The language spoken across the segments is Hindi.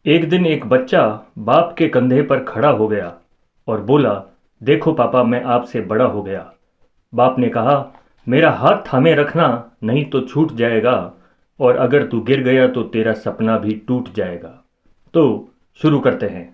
एक दिन एक बच्चा बाप के कंधे पर खड़ा हो गया और बोला, देखो पापा, मैं आपसे बड़ा हो गया। बाप ने कहा, मेरा हाथ थामे रखना, नहीं तो छूट जाएगा, और अगर तू गिर गया तो तेरा सपना भी टूट जाएगा। तो शुरू करते हैं।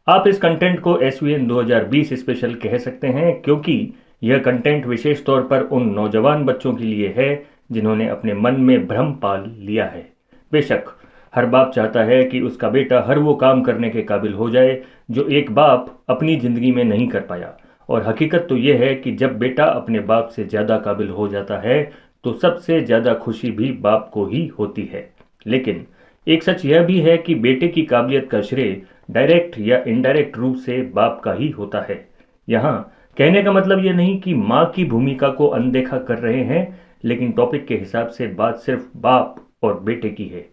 आप इस कंटेंट को SVN 2020 स्पेशल कह सकते हैं, क्योंकि यह कंटेंट विशेष तौर पर उन नौजवान बच्चों के लिए है जिन्होंने अपने मन में भ्रम पाल लिया है। बेशक हर बाप चाहता है कि उसका बेटा हर वो काम करने के काबिल हो जाए जो एक बाप अपनी ज़िंदगी में नहीं कर पाया, और हकीकत तो ये है कि जब बेटा अपने बाप से ज़्यादा काबिल हो जाता है तो सबसे ज़्यादा खुशी भी बाप को ही होती है। लेकिन एक सच यह भी है कि बेटे की काबिलियत का श्रेय डायरेक्ट या इनडायरेक्ट रूप से बाप का ही होता है। यहाँ कहने का मतलब ये नहीं कि माँ की भूमिका को अनदेखा कर रहे हैं, लेकिन टॉपिक के हिसाब से बात सिर्फ बाप और बेटे की है।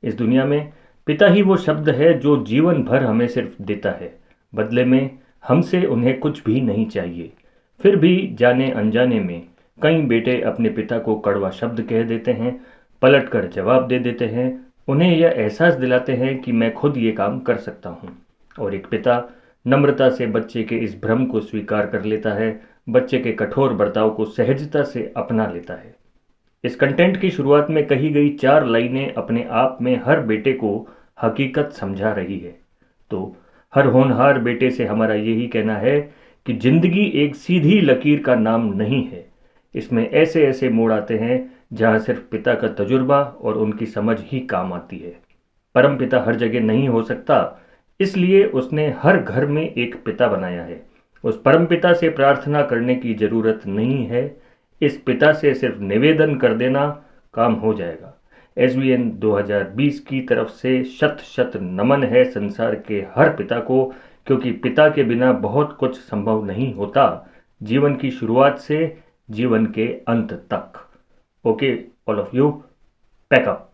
इस दुनिया में पिता ही वो शब्द है जो जीवन भर हमें सिर्फ देता है, बदले में हमसे उन्हें कुछ भी नहीं चाहिए। फिर भी जाने अनजाने में कई बेटे अपने पिता को कड़वा शब्द कह देते हैं, पलट कर जवाब दे देते हैं, उन्हें यह एहसास दिलाते हैं कि मैं खुद ये काम कर सकता हूँ। और एक पिता नम्रता से बच्चे के इस भ्रम को स्वीकार कर लेता है, बच्चे के कठोर बर्ताव को सहजता से अपना लेता है। इस कंटेंट की शुरुआत में कही गई 4 लाइनें अपने आप में हर बेटे को हकीकत समझा रही है। तो हर होनहार बेटे से हमारा यही कहना है कि जिंदगी एक सीधी लकीर का नाम नहीं है। इसमें ऐसे ऐसे मोड़ आते हैं जहां सिर्फ पिता का तजुर्बा और उनकी समझ ही काम आती है। परम पिता हर जगह नहीं हो सकता, इसलिए उसने हर घर में एक पिता बनाया है। उस परम पिता से प्रार्थना करने की जरूरत नहीं है, इस पिता से सिर्फ निवेदन कर देना काम हो जाएगा। SVN 2020 की तरफ से शत शत नमन है संसार के हर पिता को, क्योंकि पिता के बिना बहुत कुछ संभव नहीं होता, जीवन की शुरुआत से जीवन के अंत तक। Okay all of you, pack up.